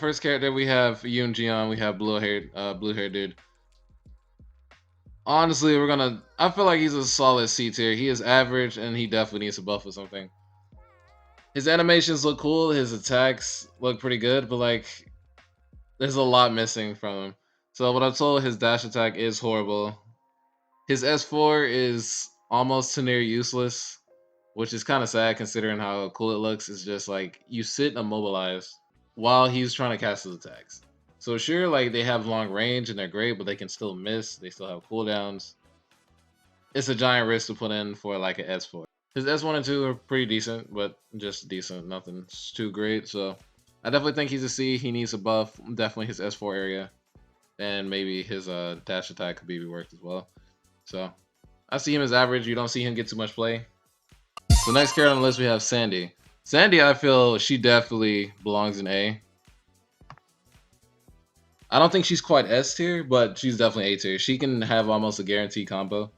first character we have Yoon Jian. We have blue haired dude. Honestly, I feel like he's a solid C tier. He is average, and he definitely needs a buff or something. His animations look cool. His attacks look pretty good, but like, there's a lot missing from him. So what I'm told, his dash attack is horrible. His S4 is almost to near useless, which is kind of sad considering how cool it looks. It's just like you sit immobilized while he's trying to cast his attacks. So sure, like they have long range and they're great, but they can still miss. They still have cooldowns. It's a giant risk to put in for like an S4. His S1 and 2 are pretty decent, but just decent. Nothing too great. So I definitely think he's a C. He needs a buff. Definitely his S4 area. And maybe his dash attack could be reworked as well. So I see him as average. You don't see him get too much play. So next character on the list we have Sandy. Sandy, I feel she definitely belongs in A. I don't think she's quite S tier, but she's definitely A tier. She can have almost a guaranteed combo.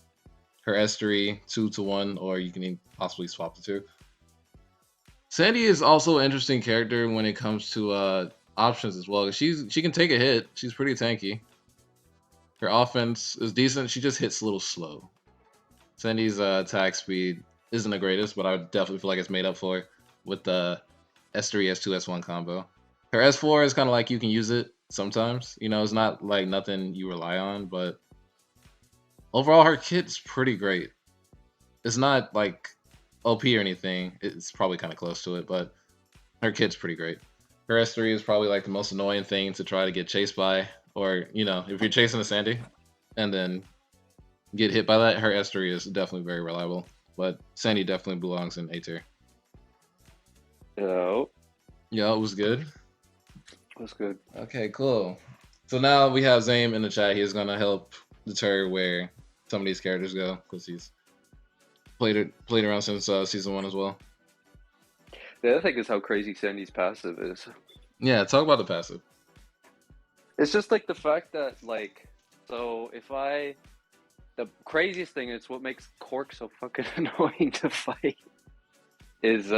Her S3, 2-1, or you can possibly swap the two. Sandy is also an interesting character when it comes to options as well. She can take a hit. She's pretty tanky. Her offense is decent. She just hits a little slow. Sandy's attack speed isn't the greatest, but I definitely feel like it's made up for with the S3, S2, S1 combo. Her S4 is kind of like you can use it sometimes. You know, it's not like nothing you rely on, but overall her kit's pretty great. It's not like OP or anything. It's probably kind of close to it, but her kit's pretty great. Her S3 is probably like the most annoying thing to try to get chased by, or you know, if you're chasing a Sandy and then get hit by that, her S3 is definitely very reliable. But Sandy definitely belongs in A tier. Yo. Yeah, it was good. That's good. Okay, cool. So now we have Zame in the chat. He's gonna help deter where some of these characters go because he's played around since season 1 as well. The other thing is how crazy Sandy's passive is. Yeah, talk about the passive. It's just like the fact that like, so the craziest thing is what makes Cork so fucking annoying to fight is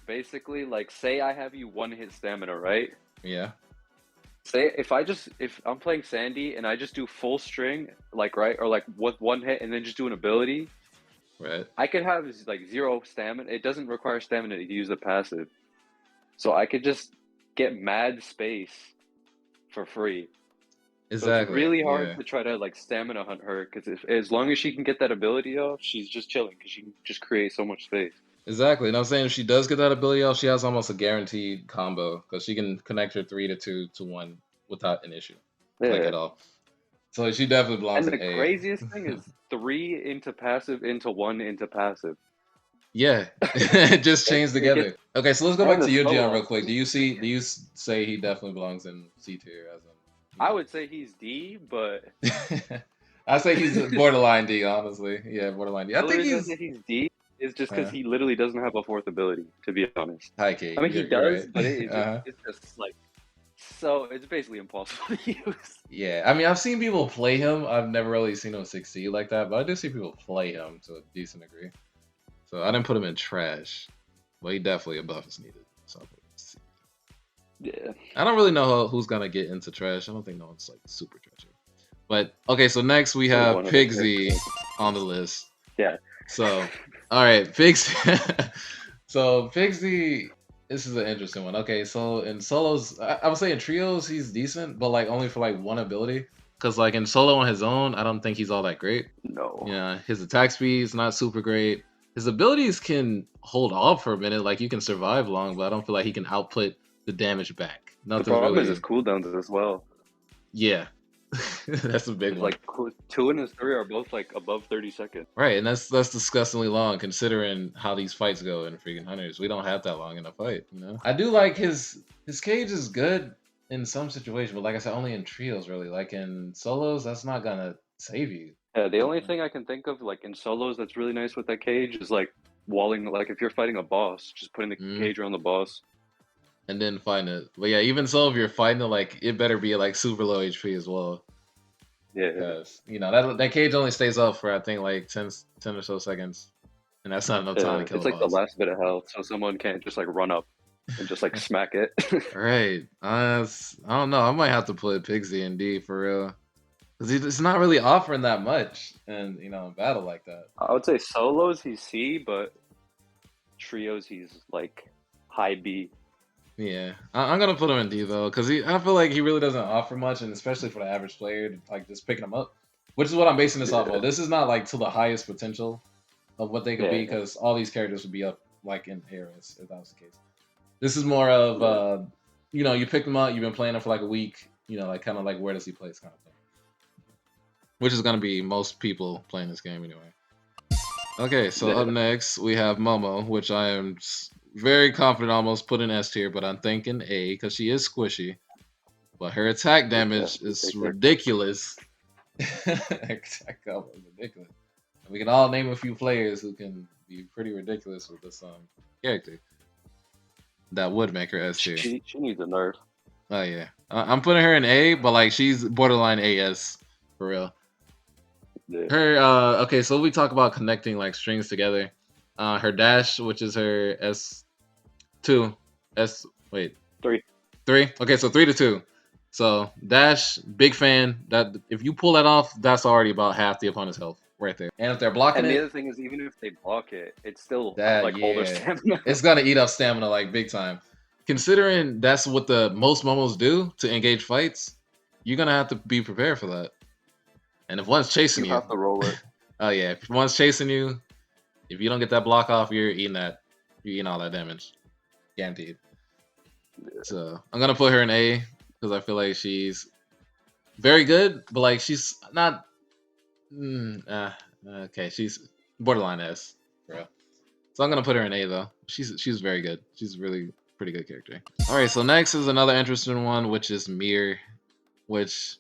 basically like, say I have you one hit stamina, right? Yeah. Say if I'm playing Sandy and I just do full string, like, right, or like with one hit and then just do an ability, right, I could have like 0 stamina. It doesn't require stamina to use the passive, so I could just get mad space for free. Exactly. So it's really hard to try to like stamina hunt her because as long as she can get that ability off, she's just chilling because she can just create so much space. Exactly. And I'm saying if she does get that ability off, she has almost a guaranteed combo because she can connect her 3 to 2-1 without an issue, like at all. So she definitely belongs in A. And the craziest thing is 3 into passive into 1 into passive. Yeah, just changed together. Okay, so let's go back to Yujian real quick. Do you say he definitely belongs in C tier? As in, I would say he's D, but I say he's borderline D, honestly. Yeah, borderline D. I think he's D is just because he literally doesn't have a 4th ability, to be honest. Hi, Kate. I mean, he does, right. But it's just like, so it's basically impossible to use. Yeah, I mean, I've seen people play him. I've never really seen him succeed like that, but I do see people play him to a decent degree. So I didn't put him in trash, but he definitely a buff is needed. So yeah, I don't really know who's gonna get into trash. I don't think no one's like super trashy. But okay, so next we have Pigsy on the list. Yeah. So all right, Pigsy. So Pigsy, this is an interesting one. Okay, so in solos, I would say in trios he's decent, but like only for like one ability. Cause like in solo on his own, I don't think he's all that great. No. Yeah, his attack speed is not super great. His abilities can hold off for a minute, like you can survive long, but I don't feel like he can output the damage back. Nothing the problem is his cooldowns as well. Yeah, that's a big one. Like 2 and his 3 are both like above 30 seconds. Right, and that's disgustingly long considering how these fights go in freaking Hunters. We don't have that long in a fight, you know. I do like his cage is good in some situations, but like I said, only in trios really. Like in solos, that's not gonna save you. Yeah, the only thing I can think of, like in solos, that's really nice with that cage is like walling. Like if you're fighting a boss, just putting the cage around the boss, and then fighting it. But yeah, even so, if you're fighting it, like it better be like super low HP as well. Yeah, because you know that cage only stays up for I think like 10 or so seconds, and that's not enough time to kill. It's like the last bit of health, so someone can't just like run up. and just like smack it. Right. I don't know. I might have to put Pigsy in D for real. Cause he's not really offering that much, and in battle like that. I would say solos he's C, but trios he's like high B. Yeah, I'm gonna put him in D though, cause I feel like he really doesn't offer much, and especially for the average player, like just picking him up, which is what I'm basing this off Yeah, of. This is not like to the highest potential of what they could be, yeah, because all these characters would be up like in ARS if that was the case. This is more of yeah. you picked him up, you've been playing him for like a week, like kind of like where does he place kind of thing, which is gonna be most people playing this game anyway. Okay, so Yeah. up next we have Momo, which I am very confident almost put in S tier, but I'm thinking A because she is squishy, but her attack Okay, damage is okay. ridiculous. Attack combo is ridiculous. And we can all name a few players who can be pretty ridiculous with this character. That would make her S tier. She needs a nerf. Oh yeah, I'm putting her in A, but like she's borderline AS for real. Yeah. Her okay, so we talk about connecting like strings together. Her dash, which is her S2, S wait, 3. 3. Okay, so 3 to 2. So dash, big fan. That if you pull that off, that's already about half the opponent's health right there. And if they're blocking And the it, other thing is, even if they block it, it's still that like hold their yeah, stamina. it's gonna eat up stamina like big time. Considering that's what the most momos do to engage fights, you're gonna have to be prepared for that. And if one's chasing You you, have to roll it. oh yeah, if one's chasing you, if you don't get that block off, you're eating that. You're eating all that damage, guaranteed. So I'm gonna put her in A because I feel like she's very good, but like she's not. Okay, she's borderline S, bro. So I'm gonna put her in A though. She's very good. She's really pretty good character. All right, so next is another interesting one, which is Mir, which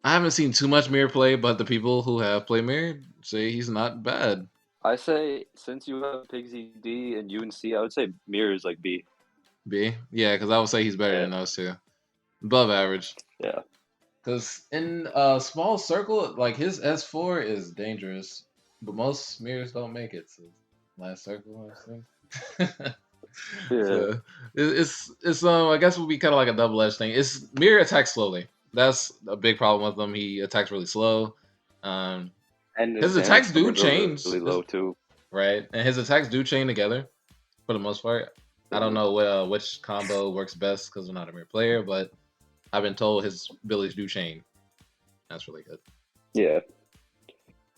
I haven't seen too much Mir play, but the people who have played Mir say he's not bad. I say since you have Pigsy D and you and C, I would say Mirror is like B. B, yeah, because I would say he's better Yeah, than those two, above average. yeah. Because in a small circle, like his S4 is dangerous, but most mirrors don't make it. So last circle, I think. Yeah. So it's I guess it would be kind of like a double edged thing. It's mirror attacks slowly. That's a big problem with him. He attacks really slow. Um, And his his attacks damage do numbers are change, really low too. right? And his attacks do chain together for the most part. I don't know which combo works best because I'm not a mirror player, but I've been told his abilities do chain. That's really good. Yeah.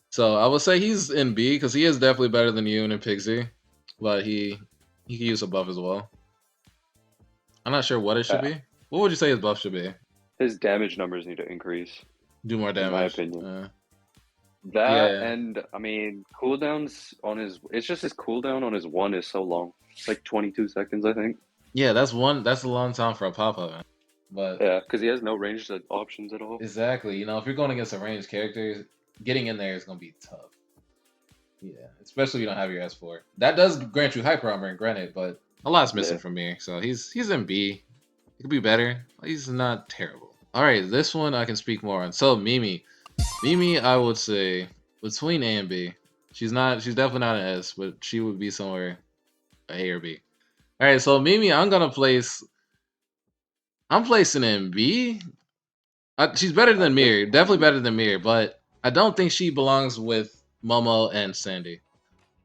So I would say he's in B because he is definitely better than you and Pigsy, but he can use a buff as well. I'm not sure what it should Yeah. be. What would you say his buff should be? His damage numbers need to increase, Do more in my damage. opinion. That Yeah, and I mean cooldowns on his it's just his cooldown on his one is so long. It's like 22 seconds, I think. yeah. That's one. That's a long time for a pop up, man. But Yeah, because he has no ranged options at all. exactly, if you're going against a ranged character, getting in there is going to be tough. Yeah, especially if you don't have your S4. That does grant you hyper armor, granted, but a lot's missing Yeah. from here. So he's in B. He could be better. He's not terrible. All right, this one I can speak more on. So Mimi, I would say between A and B. She's not. She's definitely not an S, but she would be somewhere A or B. All right, so Mimi, I'm placing in B. She's better I than think Mir, definitely better than Mir, but I don't think she belongs with Momo and Sandy.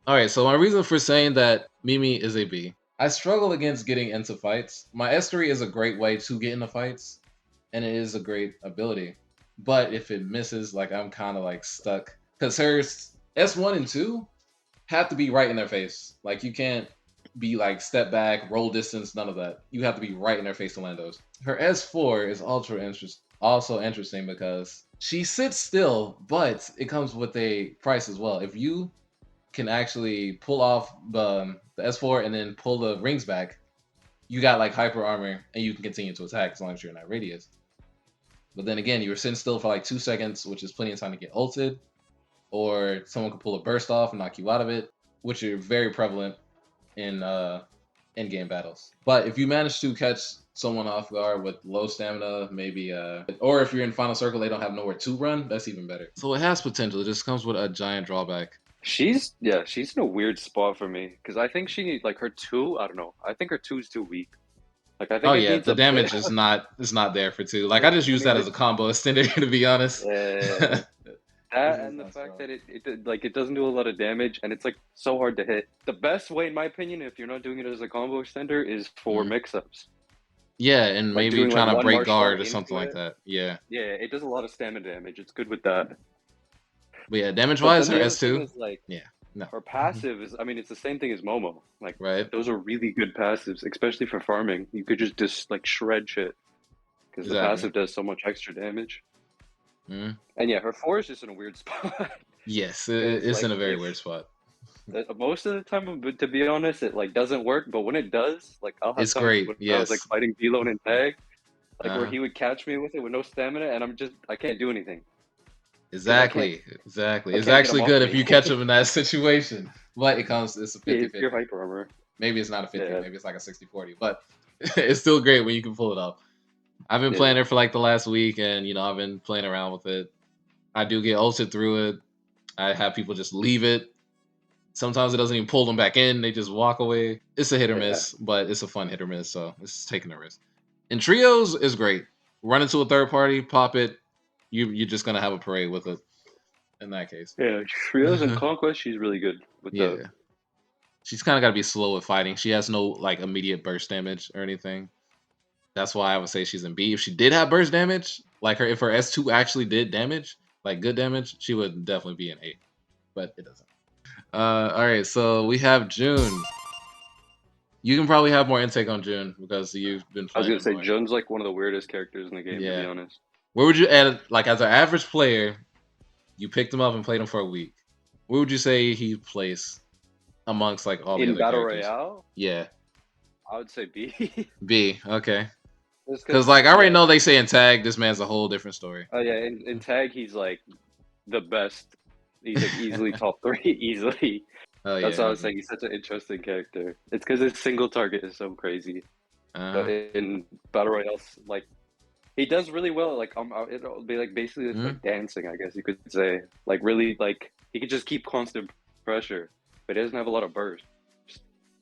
All right, so my reason for saying that Mimi is a B. I struggle against getting into fights. My S3 is a great way to get into fights, and it is a great ability. But if it misses, like I'm kind of like stuck because her S1 and 2 have to be right in their face. Like you can't be like step back, roll distance, none of that. You have to be right in their face to land those. Her S4 is also interesting because she sits still, but it comes with a price as well. If you can actually pull off the S4 and then pull the rings back, you got like hyper armor and you can continue to attack as long as you're in that radius. But then again, you were sitting still for like 2 seconds, which is plenty of time to get ulted, or someone could pull a burst off and knock you out of it, which are very prevalent in in-game battles. But if you manage to catch someone off guard with low stamina, maybe or if you're in final circle they don't have nowhere to run, that's even better. So it has potential. It just comes with a giant drawback. She's she's in a weird spot for me because I think she needs like her two. I don't know. I think her two is too weak. Like I Oh think it yeah, needs the a bit. damage is not there for two. Like I just I use mean, that as a combo extender to be honest. uh, It's that just and the not fact strong. that it doesn't do a lot of damage and it's like so hard to hit. The best way, in my opinion, if you're not doing it as a combo extender, is for Mhm. mix-ups. Yeah, and Like maybe doing like trying to one break martial art guard or into something like it. that. Yeah. Yeah, it does a lot of stamina damage. It's good with that. But yeah, damage But wise, then her the other thing S2. is like Yeah. No. her passive is, I mean, it's the same thing as Momo. Like Right. those are really good passives, especially for farming. You could just like shred shit because the Exactly. passive does so much extra damage. Mhm. And yeah, her four is just in a weird spot Yes, because it's in like a very if weird spot. most of the time, but to be honest, it like doesn't work. But when it does, like I'll have It's times great. when I was like Yes. fighting V-Lone and Tag, like where Uh-huh. he would catch me with it with no stamina, and I can't do anything because Exactly. Exactly. I It's can't get him actually off good if me. you catch him in that situation. But it's a Yeah, 50 if you're 50. hyper armor. Maybe it's not a 50, Yeah, maybe it's like a 60-40. But it's still great when you can pull it off. I've been yeah, playing it for like the last week and I've been playing around with it. I do get ulted through it. I have people just leave it. Sometimes it doesn't even pull them back in. They just walk away. It's a hit or yeah. miss, but it's a fun hit or miss, so it's taking a risk. And trios is great. Run into a third party, pop it. You're just gonna have a parade with it in that case. Yeah, Trios and Conquest, she's really good with the. Yeah, she's kind of got to be slow with fighting. She has no like immediate burst damage or anything. That's why I would say she's in B. If she did have burst damage, like if her S2 actually did damage, like good damage, she would definitely be an A. But it doesn't. All right, so we have June. You can probably have more intake on June because you've been I was playing gonna him say more. Jun's like one of the weirdest characters in the game, to be Yeah. honest. Where would you add, like, as an average player, you picked him up and played him for a week? Where would you say he plays amongst like all the In other Battle characters? Royale, Yeah, I would say B. B. Okay. Just Because because, like I already yeah, know they say in tag, this man's a whole different story. oh yeah, in Tag he's like the best. He's like easily top three, easily. Oh That's yeah. what I was Okay. saying. He's such an interesting character. It's because his single target is so crazy. But Uh-huh. in Battle Royale, like he does really well. Like it'll be like basically it's Hmm. like dancing, I guess you could say. Like really, like he could just keep constant pressure, but he doesn't have a lot of burst.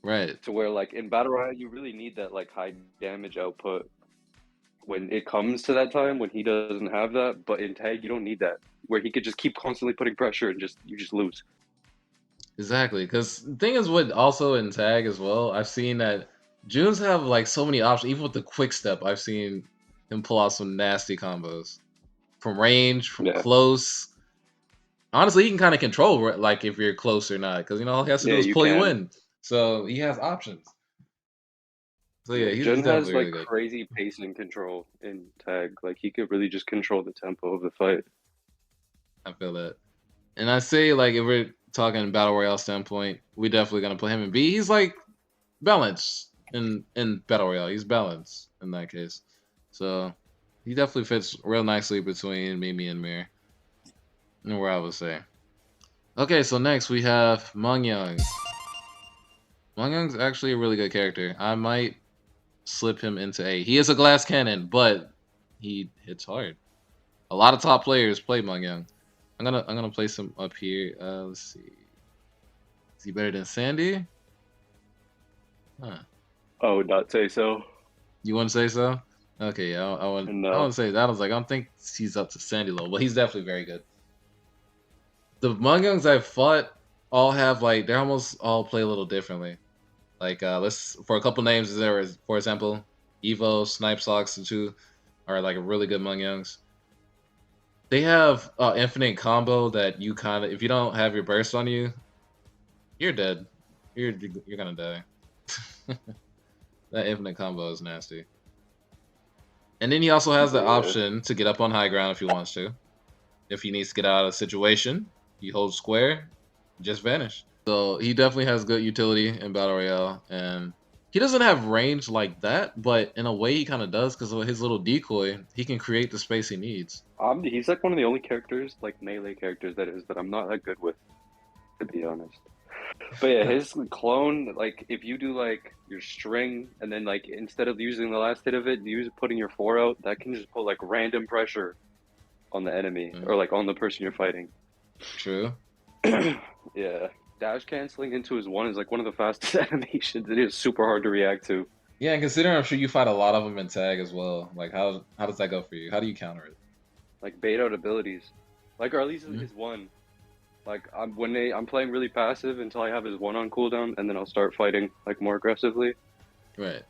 Right. To where like in Battle Royale, you really need that like high damage output when it comes to that time when he doesn't have that. But in Tag, you don't need that, where he could just keep constantly putting pressure and just you just lose. Exactly. Because the thing is, with also in tag as well, I've seen that Junes have like so many options. Even with the quick step, I've seen him pull out some nasty combos from range, from Yeah, close. Honestly, he can kind of control like if you're close or not, because all he has to yeah, do is you pull you can. in. So he has options. So yeah, Yeah, he's Jun definitely has like really good. crazy pacing control in Tag. Like he could really just control the tempo of the fight. I feel that. And I say like if we're talking battle royale standpoint, we definitely gonna put him in B. He's like balanced in battle royale. He's balanced in that case. So he definitely fits real nicely between Mimi and Mir. And where I would say. Okay, so next we have Mumyung. Mumyung's actually a really good character. I might slip him into A. He is a glass cannon, but he hits hard. A lot of top players play Mumyung. I'm gonna place him up here. Let's see. Is he better than Sandy? Huh. I would not say so. You want to say so? Okay, yeah, I want No. to say that. I was like, I don't think he's up to Sandy level, but he's definitely very good. The Mumyungs I've fought all have like they almost all play a little differently. Like let's for a couple names there is for example, Evo, Snipe Socks, and two are like really good Mumyungs. They have infinite combo that you kind of if you don't have your burst on you, you're dead. You're gonna die. That infinite combo is nasty. And then he also has the Yeah. option to get up on high ground if he wants to. If he needs to get out of a situation, he holds square, just vanish. So he definitely has good utility in Battle Royale. And he doesn't have range like that, but in a way he kind of does because of his little decoy. He can create the space he needs. He's like one of the only characters, like melee characters that I'm not that good with, to be honest. But yeah, his clone, like if you do like your string and then like instead of using the last hit of it, you use putting your four out, that can just put like random pressure on the enemy Mm, or like on the person you're fighting. true. Yeah. Dash canceling into his one is like one of the fastest animations. It is super hard to react to. Yeah, and considering I'm sure you fight a lot of them in tag as well. Like how does that go for you? How do you counter it? Like bait out abilities. Like or at least Mhm. his one. Like I'm playing really passive until I have his one on cooldown and then I'll start fighting like more aggressively. Right.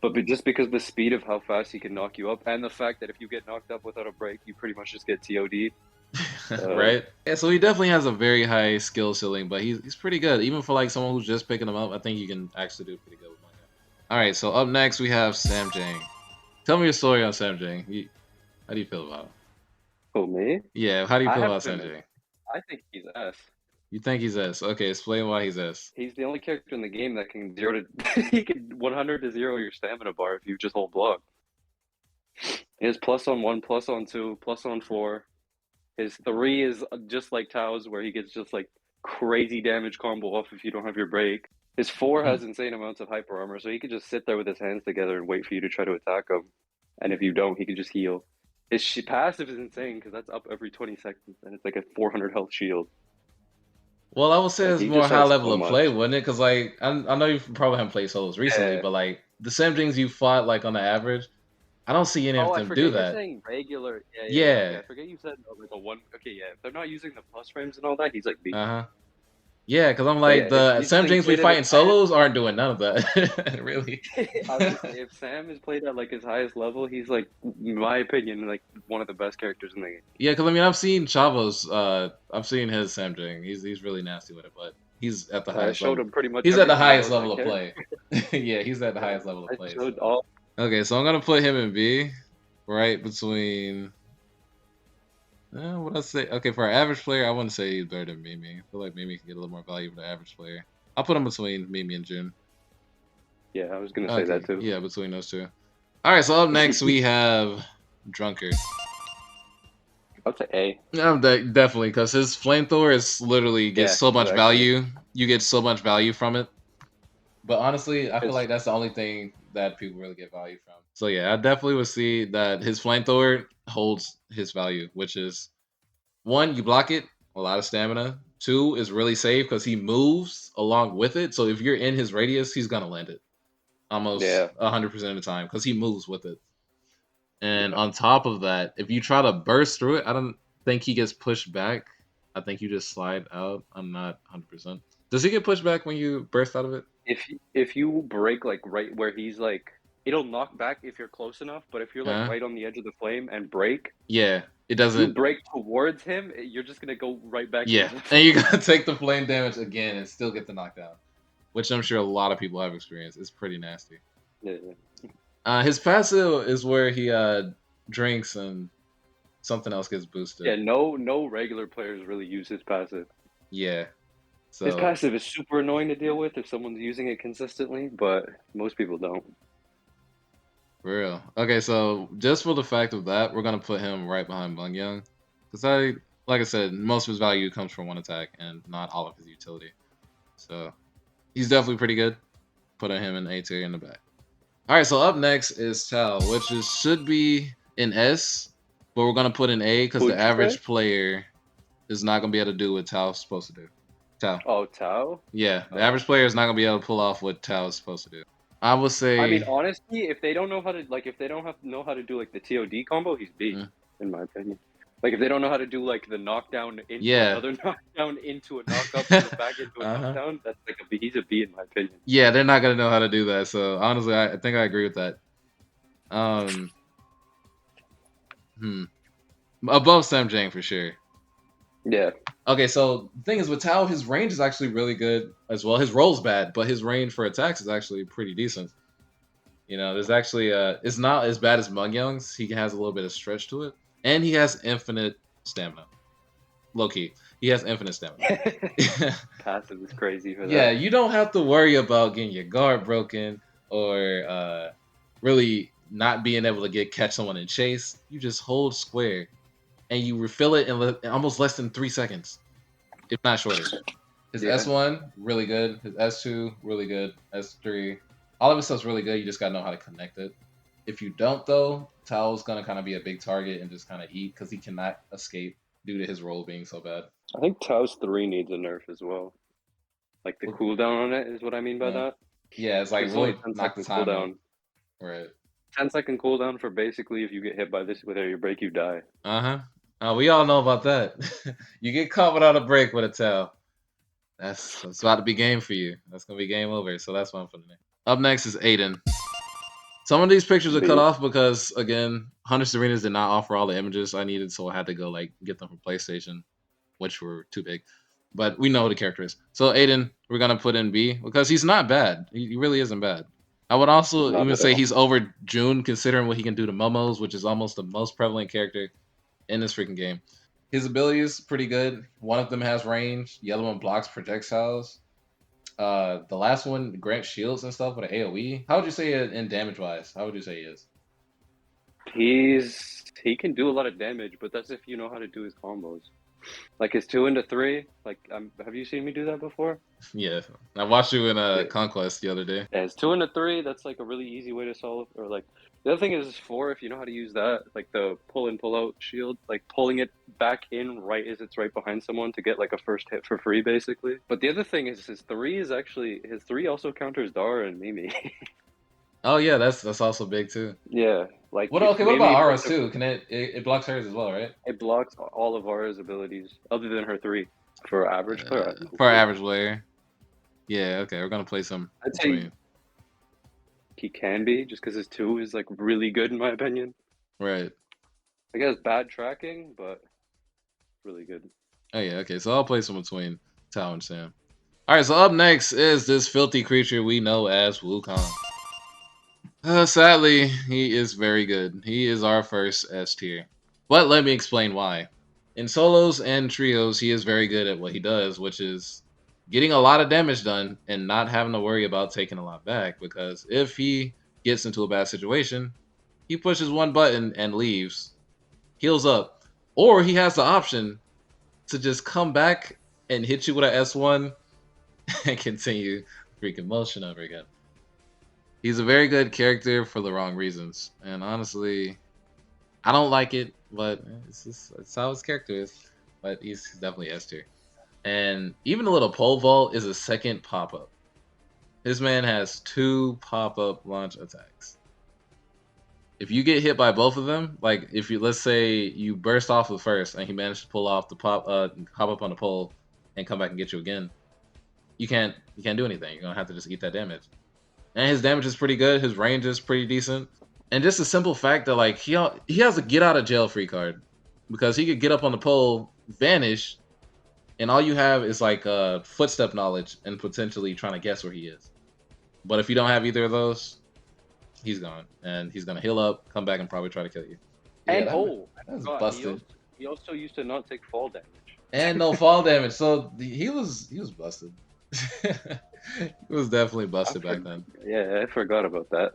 But just because the speed of how fast he can knock you up and the fact that if you get knocked up without a break, you pretty much just get TOD. Right. Yeah, so he definitely has a very high skill ceiling, but he's pretty good. Even for like someone who's just picking him up, I think you can actually do pretty good with my guy. Alright, so up next we have Sam Jang. Tell me your story on Sam Jang. How do you feel about him? Oh me? Yeah, how do you I feel have about Sam him as Jang? I think he's S. You think he's S. Okay, explain why he's S. He's the only character in the game that can zero to he can 100 to zero your stamina bar if you just hold block. His plus on one, plus on two, plus on four. His three is just like Tao's, where he gets just like crazy damage combo off if you don't have your break. His four Hmm. has insane amounts of hyper armor, so he could just sit there with his hands together and wait for you to try to attack him. And if you don't, he can just heal. His passive is insane because that's up every 20 seconds, and it's like a 400 health shield. Well, I would say Like it's he more just high has level so of play, much. wouldn't it? Because like I know you probably haven't played solos recently, Yeah. but like the Sam Jings you fought like on the average, I don't see any of Oh, I them do forget you're that. saying regular. Yeah. Okay, Yeah. I forget you said like a one. Okay, yeah. If they're not using the plus frames and all that, he's like B. Uh-huh. Yeah, because I'm But like yeah, if the he's Sam playing Jings we played at fight his in highest, solos aren't doing none of that. Really. I was gonna say if Sam is played at like his highest level, he's like, in my opinion, like one of the best characters in the game. Yeah, because I mean I've seen Chavo's I've seen his Sam Jing. He's really nasty with it, but he's at the I highest showed level. him pretty much He's at the everything highest about that level of character. play. Yeah, he's at the Yeah, highest level of I play. showed So all. okay, so I'm gonna put him in B, right between. What I say? Okay, for an average player, I wouldn't say he's better than Mimi. I feel like Mimi can get a little more value for the average player. I'll put him between Mimi and Jin. Yeah, I was gonna say that Okay, too. yeah, between those two. All right, so up next we have Drunkard. I'd say A. Definitely because his flamethrower is literally gets Yeah, so much exactly. value. You get so much value from it. But honestly, I feel His like that's the only thing that people really get value from. So yeah, I definitely would see that his flamethrower holds his value, which is one, you block it, a lot of stamina. Two is really safe because he moves along with it. So if you're in his radius, he's gonna land it almost yeah, 100% of the time because he moves with it. And yeah. on top of that, if you try to burst through it, I don't think he gets pushed back. I think you just slide out. I'm not 100%. Does he get pushed back when you burst out of it? If you break like right where he's like, it'll knock back if you're close enough. But if you're like Huh? right on the edge of the flame and break, Yeah, it if you doesn't. break towards him, you're just gonna go right back Yeah, into the and you flame. gotta take the flame damage again and still get the knockdown, which I'm sure a lot of people have experienced. It's pretty nasty. Yeah. His passive is where he drinks and something else gets Yeah, boosted. no regular players really use his passive. Yeah, His so passive is super annoying to deal with if someone's using it consistently, but most people don't. for real. Okay, so just for the fact of that, we're gonna put him right behind Mumyung, because like I said, most of his value comes from one attack and not all of his utility. So he's definitely pretty good. Putting him in A tier in the back. All right, so up next is Tal, which should be in S, but we're gonna put in A because the Who'd you say? average player is not gonna be able to do what Tal's supposed to do. Tal. Oh, Tao? Yeah, the Oh. average player is not gonna be able to pull off what Tal is supposed to do. I would I mean, say, honestly, if they don't know how to if they don't know how to do like the TOD combo, he's B, mm, in my opinion. Like if they don't know how to do like the knockdown into yeah, another knockdown into a knockup and then back into a uh-huh. knockdown, that's like a B. He's a B in my opinion. Yeah, they're not gonna know how to do that. So honestly, I think I agree with that. Um, hmm. Above Sam Jang for sure. Yeah. Okay, so the thing is with Tao, his range is actually really good as well. His roll's bad, but his range for attacks is actually pretty decent. You know, there's actually it's not as bad as Mumyung's. He has a little bit of stretch to it, and he has infinite stamina. Low key, he has infinite stamina. Passive is crazy for Yeah, that. you don't have to worry about getting your guard broken or really not being able to catch someone in chase. You just hold square and you refill it in almost less than 3 seconds, if not shorter. His Yeah. S1 really good. His S2 really good. S3, all of his stuff's really good. You just gotta know how to connect it. If you don't though, Tao's gonna kind of be a big target and just kind of eat because he cannot escape due to his role being so bad. I think Tao's 3 needs a nerf as well. Like the cooldown on it is what I mean by that. Yeah, it's like It's only really 10 knock the second time out. cooldown. Right. 10-second cooldown for basically if you get hit by this with your break, you die. We all know about that. You get caught without a break with a tail. That's about to be game for you. That's gonna be game over. So that's what I'm putting in. Up next is Aiden. Some of these pictures are cut off because again, Hunter's Arenas did not offer all the images I needed, so I had to go like get them from PlayStation, which were too big. But we know who the character is. So Aiden, we're gonna put in B because he's not bad. He really isn't bad. I would also Not even at say all. he's over June considering what he can do to Momos, which is almost the most prevalent character in this freaking game. His ability is pretty good. One of them has range. The other one blocks projectiles. The last one grants shields and stuff with an AoE. How would you say it in damage wise? How would you say he is? He can do a lot of damage, but that's if you know how to do his combos. Like his 2 into 3. Like have you seen me do that before? Yeah, I watched you in Conquest the other day. Yeah, it's 2 into 3. That's like a really easy way to solve. Or like the other thing is 4 if you know how to use that, like the pull in pull out shield, like pulling it back in right as it's right behind someone to get like a first hit for free, basically. But the other thing is his 3 also counters Dara and Mimi. Oh yeah, that's also big too. Yeah, like What if okay? What Mimi about hits Aura's too? Can it blocks hers as well, right? it blocks all of Aura's abilities other than her 3 for average player. For average player. Yeah, okay, we're gonna play some I'd say between. he can be just because his 2 is like really good in my opinion. Right. I guess bad tracking, but really good. Oh yeah, okay. So I'll play some between Tao and Sam. Alright, so up next is this filthy creature we know as Wukong. Sadly, he is very good. He is our first S tier. But let me explain why. In solos and trios, he is very good at what he does, which is getting a lot of damage done and not having to worry about taking a lot back. Because if he gets into a bad situation, he pushes one button and leaves, heals up, or he has the option to just come back and hit you with an S1 and continue freaking motion over again. He's a very good character for the wrong reasons, and honestly, I don't like it, but it's how his character is. But he's definitely S tier. And even a little pole vault is a second pop up. This man has 2 pop up launch attacks. If you get hit by both of them, like if you let's say you burst off the first and he managed to pull off the hop up on the pole and come back and get you again, you can't do anything. You're gonna have to just eat that damage. And his damage is pretty good. His range is pretty decent. And just the simple fact that like he has a get out of jail free card because he could get up on the pole, vanish, and all you have is like footstep knowledge and potentially trying to guess where he is. But if you don't have either of those, he's gone, and he's gonna heal up, come back, and probably try to kill you. Yeah, And that's God, busted. he also used to not take fall damage. And no fall damage, so he was busted. He was definitely busted back then. Yeah, I forgot about that.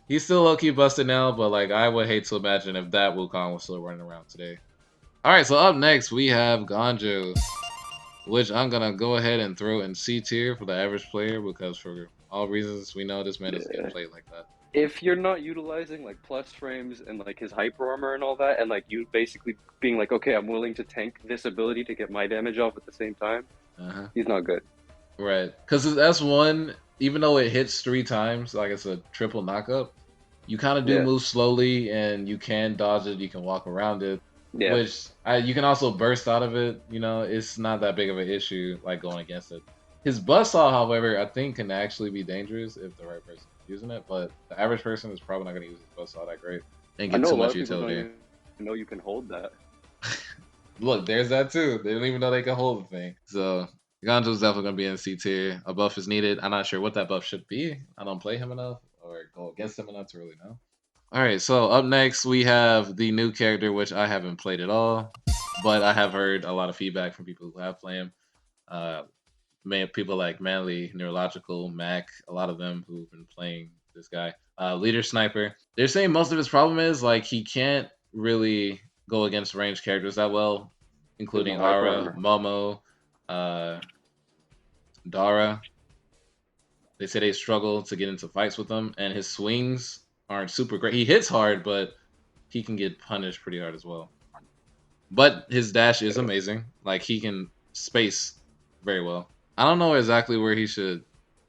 He's still low key busted now, but like I would hate to imagine if that Wukong was still running around today. All right, so up next we have Ganjo, which I'm gonna go ahead and throw in C tier for the average player because for all reasons we know this man doesn't get played like that. If you're not utilizing like plus frames and like his hyper armor and all that, and like you basically being like, okay, I'm willing to tank this ability to get my damage off at the same time, he's not good. Right, because his S1, even though it hits 3 times, like it's a triple knockup, you kind of do move slowly and you can dodge it, you can walk around it. Yeah. Which you can also burst out of it. You know, it's not that big of an issue like going against it. His buzzsaw, however, I think can actually be dangerous if the right person is using it. But the average person is probably not going to use his buzzsaw that great and get too much utility. Don't even know you can hold that. Look, there's that too. They don't even know they can hold the thing. So Ganjo's definitely going to be in C tier. A buff is needed. I'm not sure what that buff should be. I don't play him enough or go against him enough to really know. All right, so up next we have the new character, which I haven't played at all, but I have heard a lot of feedback from people who have played him. People like Manly, Neurological, Mac, a lot of them who've been playing this guy. Leader Sniper. They're saying most of his problem is like he can't really go against ranged characters that well, including Aura, Momo, Dara. They say they struggle to get into fights with him, and his swings aren't super great. He hits hard, but he can get punished pretty hard as well. But his dash is amazing. Like he can space very well. I don't know exactly where he should.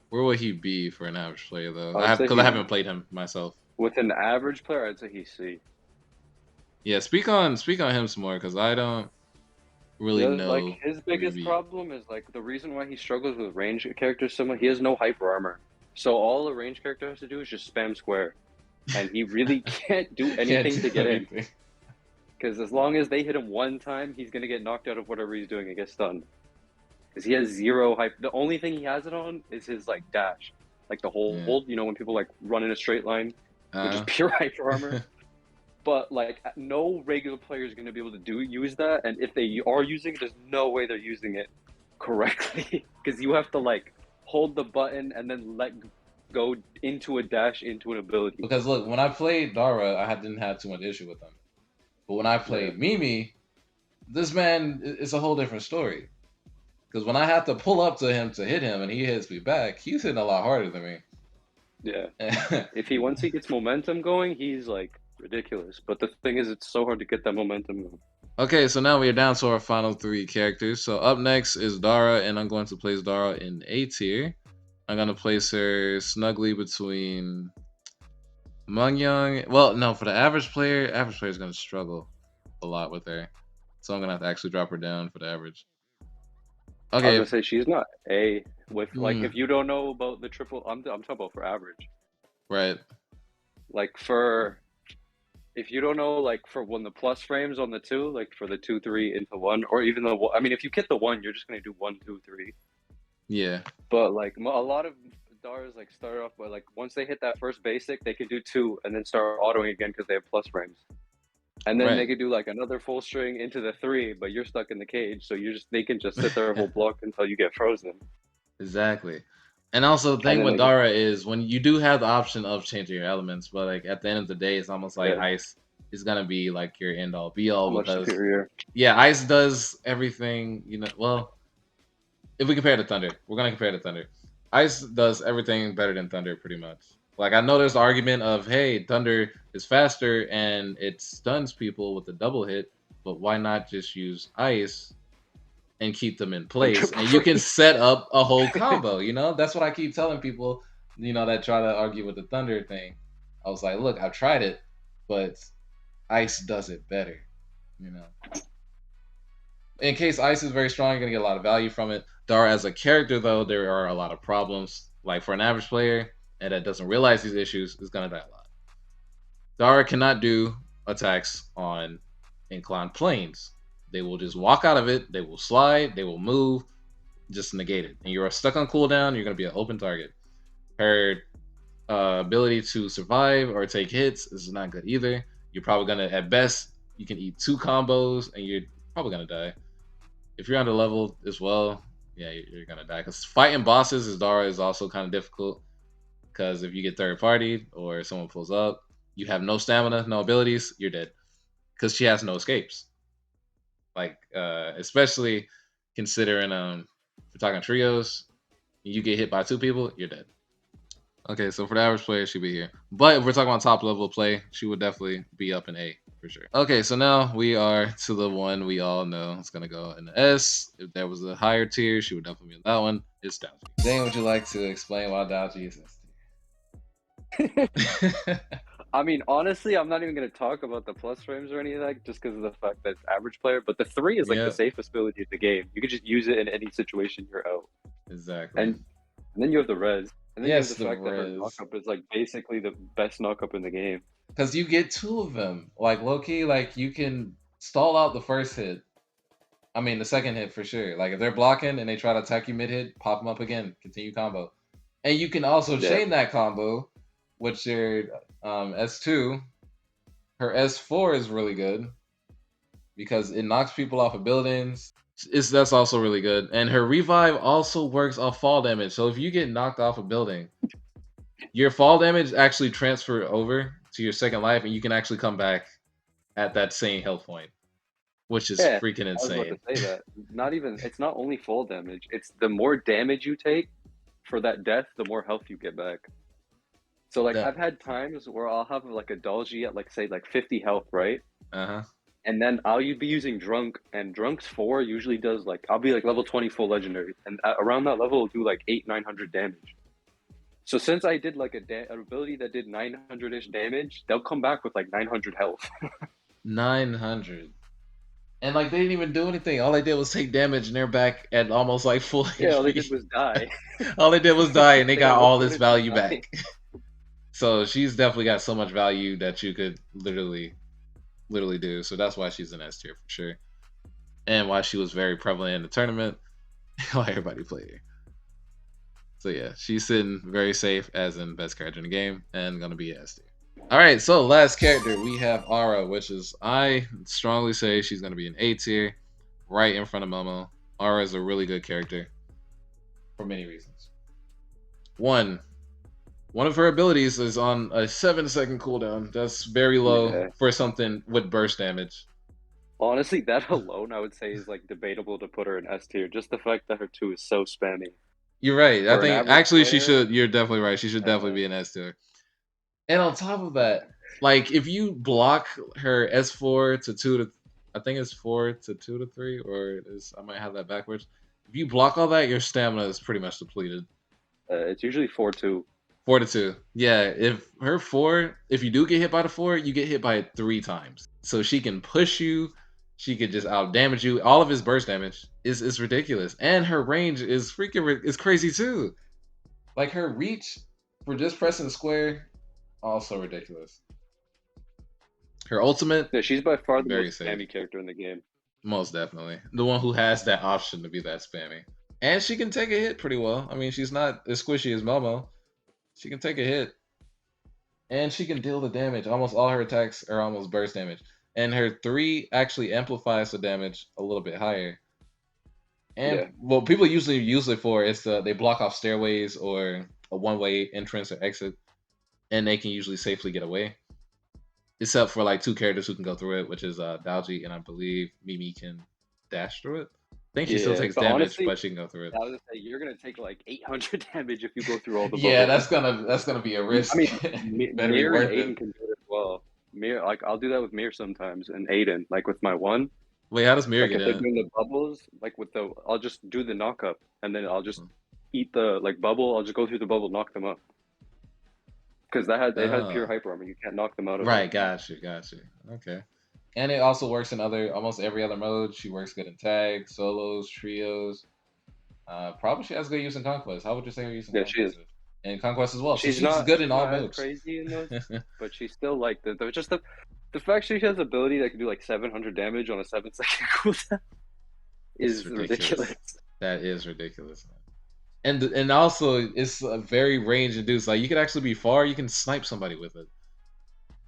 Where would he be for an average player though? I would say Because I he's haven't played him myself. with an average player. I'd say he's C. Yeah, speak on him some more because I don't really Yeah, like know his where he'd biggest be. problem is like the reason why he struggles with range characters so much. He has no hyper armor, so all a range character has to do is just spam square, and he really can't do Can't anything do to get in. anything. Because as long as they hit him one time, he's gonna get knocked out of whatever he's doing and get stunned. Because he has zero hype. The only thing he has it on is his like dash, like the Yeah. hold. You know when people like run in a straight line with Uh, just pure hyper armor. But like no regular player is gonna be able to use that, and if they are using it, there's no way they're using it correctly. Because you have to like hold the button and then let go into a dash into an ability. because look, when I played Dara, didn't have too much issue with him. But when I Yeah, played Mimi, this man it's a whole different story. Because when I have to pull up to him to hit him and he hits me back, he's hitting a lot harder than me. yeah. If he once he gets momentum going, he's like ridiculous. But the thing is, it's so hard to get that momentum going. Okay, so now we are down to our final three characters. So up next is Dara, and I'm going to place Dara in A tier. I'm going to place her snugly between Mumyung. Well, no, for the average player is going to struggle a lot with her. So I'm going to have to actually drop her down for the average. I was Okay. gonna say she's not A with like Hmm, if you don't know about the triple. I'm talking about for average. right. Like for if you don't know, like for when the plus frames on the two, like for the 2 3 into one, or even the I mean, if you get the one, you're just gonna do 1 2 3. Yeah. But like a lot of Dars like start off by like once they hit that first basic, they can do two and then start autoing again because they have plus frames. And then they Right. could do like another full string into the three, but you're stuck in the cage, so you just they can just sit there whole block until you get frozen, Exactly. And also the and thing then with they get Dara is when you do have the option of changing your elements, but like at the end of the day, it's almost like yeah, ice is gonna be like your end all be all much because superior. yeah, ice does everything, well, if we compare to thunder, we're gonna compare to thunder. Ice does everything better than thunder pretty much. Like I know there's the argument of hey, thunder is faster and it stuns people with a double hit, but why not just use ice and keep them in And place, triple and you can frame. set up a whole combo. That's what I keep telling people. That try to argue with the thunder thing. I was like, look, I've tried it, but ice does it better. You know, in case ice is very strong, you're gonna get a lot of value from it. Dara as a character, though, there are a lot of problems. Like for an average player and that doesn't realize these issues, is gonna die a lot. Dara cannot do attacks on inclined planes. They will just walk out of it. They will slide. They will move. Just negate it. And you're stuck on cooldown, you're going to be an open target. Her ability to survive or take hits is not good either. You're probably going to, at best, you can eat two combos and you're probably going to die. If you're under level as well, yeah, you're going to die. Because fighting bosses as Dara is also kind of difficult. Because if you get third partied or someone pulls up, you have no stamina, no abilities, you're dead. Because she has no escapes. Like, especially considering if we're talking trios, you get hit by two people, you're dead. Okay, so for the average player, she'd be here. But if we're talking about top level play, she would definitely be up in A for sure. Okay, so now we are to the one we all know. It's gonna go in the S. If there was a higher tier, she would definitely be in that one. It's Dalgi. Zane, would you like to explain why Dalgi is S tier? I mean, honestly, I'm not even going to talk about the plus frames or any of that just because of the fact that it's average player. But the three is like the Yeah, safest ability in the game. You can just use it in any situation you're out. exactly. And then you have the res. And then you have Yes, the the fact that her res. knockup is like basically the best knockup in the game. Because you get two of them. Like low key, like you can stall out the first hit. I mean, the second hit for sure. Like if they're blocking and they try to attack you mid hit, pop them up again, continue combo, and you can also Yeah. chain that combo, which your S2, her S4 is really good because it knocks people off of buildings. That's also really good, and her revive also works off fall damage. So if you get knocked off a building, your fall damage actually transfer over to your second life, and you can actually come back at that same health point, which is Yeah. freaking I was about insane. to say that. Not even, it's not only full damage, it's the more damage you take for that death, the more health you get back. So like That I've had times where I'll have like a Dalgi at like say like 50 health, right? uh huh. and then I'll be using Drunk, and Drunk's 4 usually does like I'll be like level 20 full legendary, and around that level it'll do like 800-900 damage. So since I did like an ability that did 900-ish damage, they'll come back with like 900 health. 900. And like they didn't even do anything. All they did was take damage, and they're back at almost like full Yeah, all they did HP. was die. All they did was die, and they They got got all this one-shotted and value died. back. So she's definitely got so much value that you could literally do. So that's why she's an S tier for sure, and why she was very prevalent in the tournament. Why everybody played her. So yeah, she's sitting very safe as in best character in the game, and gonna be an S tier. All right, so last character we have Ara, which is I strongly say she's gonna be an A tier, right in front of Momo. Ara is a really good character for many reasons. One of her abilities is on a 7-second cooldown. That's very low Yeah. for something with burst damage. Honestly, that alone I would say is like debatable to put her in S tier. Just the fact that her 2 is so spammy. You're right. I For an think average actually she player, should. You're definitely right. She should definitely be an S tier. And on top of that, like if you block her S4 to 2 to, I think it's 4 to 2 to 3, or is I might have that backwards. If you block all that, your stamina is pretty much depleted. it's usually 4-2. 4 to 2. Yeah, if her 4, if you do get hit by the 4, you get hit by it 3 times. So she can push you, she could just out damage you. All of his burst damage is ridiculous. And her range is freaking is crazy too. Like her reach for just pressing square, also ridiculous. Her ultimate, Yeah, she's by far the very most safe. spammy character in the game. Most definitely. The one who has that option to be that spammy. And she can take a hit pretty well. I mean, she's not as squishy as Momo. She can take a hit. And she can deal the damage. Almost all her attacks are almost burst damage. And her 3 actually amplifies the damage a little bit higher. And Yeah. what people usually use it for is they block off stairways or a one-way entrance or exit. And they can usually safely get away. Except for like 2 characters who can go through it, which is Dalgi and I believe Mimi can dash through it. I think she still Yeah, takes but damage, honestly, but she can go through it. I was gonna say you're gonna take like 800 damage if you go through all the Yeah, bubbles. that's gonna be a I risk. mean, Better be Mir and worth it. Aiden can do it as well. Mir, like I'll do that with Mir sometimes, and Aiden, like with my 1. Wait, how does Mir Like get if they're in? doing the bubbles, like with the, I'll just do the knock up, and then I'll just eat the like bubble. I'll just go through the bubble, knock them up. Because it has pure Oh, hyper armor. You can't knock them out of it. right, got you. Okay. And it also works in almost every other mode. She works good in tag, solos, trios. Probably she has good use in Conquest. How would you say her use in Yeah, she is. Conquest is? And Conquest as well. So She's she's not. good in She's all not as modes. crazy in those, but she's still like the fact she has ability that can do like 700 damage on a 7-second cooldown It's is ridiculous. ridiculous. That is ridiculous. And also it's a very range induced. Like you could actually be far. You can snipe somebody with it.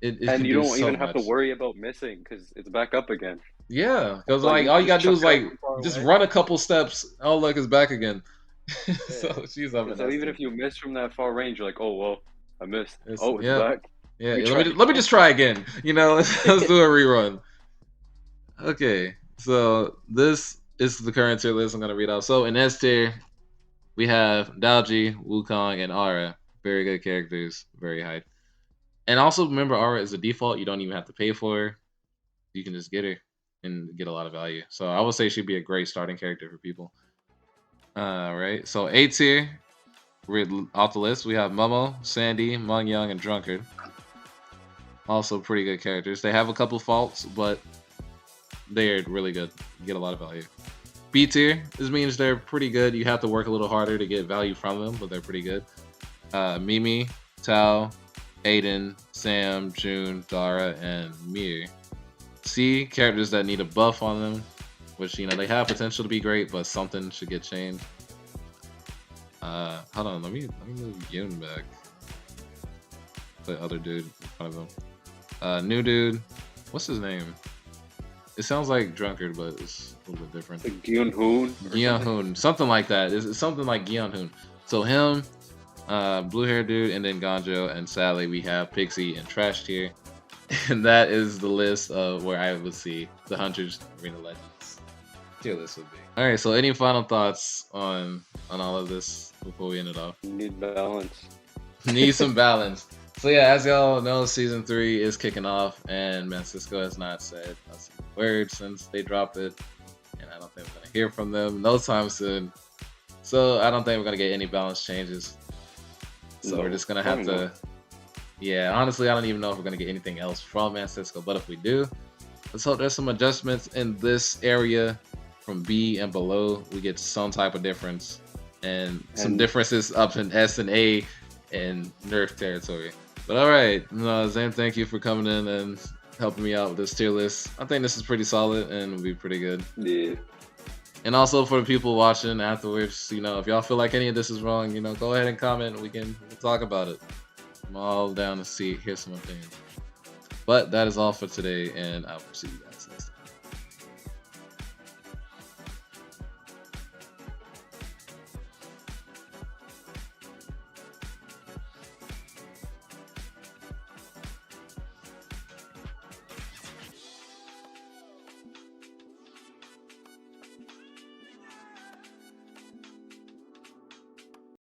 It And can you do don't so even have to much. worry about missing because it's back up again. Yeah, because Like like you all can you just gotta do chuck is it out like from far just away. run a couple steps. Oh look, it's back again. Yeah. So she's up And in so that even tier. if you miss from that far range, you're like, oh well, I missed. Oh, it's Yeah, back. yeah. We Let try me again. just try again. You know, let's do a rerun. Okay, so this is the current tier list I'm gonna read out. So in S tier, we have Dalgi, Wukong, and Ara. Very good characters, very hype. And also remember, Ara is a default. You don't even have to pay for her. You can just get her and get a lot of value. So I would say she'd be a great starting character for people. Right. So A tier, read off the list. We have Momo, Sandy, Mumyung, and Drunkard. Also pretty good characters. They have a couple faults, but they're really good. You get a lot of value. B tier, this means they're pretty good. You have to work a little harder to get value from them, but they're pretty good. Mimi, Tao, Aiden, Sam, June, Dara, and Mir. C, characters that need a buff on them, which, you know, they have potential to be great, but something should get changed. Hold on, let me move Yoon back. The other dude in front of him. New dude, what's his name? It sounds like Drunkard, but it's a little bit different. Like Gyun Hoon. Gyeon Hoon, something like that. It's something like Gyeon Hoon. So him, blue hair dude, and then Ganjo, and sadly we have Pigsy and Trash tier. And that is the list of where I would see the 100 Arena Legends tier list would be. All right, so any final thoughts on all of this before we end it off? Need balance. Need some balance. So yeah, as y'all know, season 3 is kicking off, and Man Cisco has not said a single word since they dropped it, and I don't think we're gonna hear from them no time soon. So I don't think we're gonna get any balance changes. So No, we're just gonna have probably to. not. Yeah, honestly, I don't even know if we're gonna get anything else from Man Cisco, but if we do, let's hope there's some adjustments in this area from B and below. We get some type of difference and some And differences up in S and A and Nerf territory. But all right, no, Zane, thank you for coming in and helping me out with this tier list. I think this is pretty solid and will be pretty good. yeah, And also for the people watching afterwards, you know, if y'all feel like any of this is wrong, you know, go ahead and comment. We can talk about it. I'm all down to hear some opinions. But that is all for today, and I will see you guys.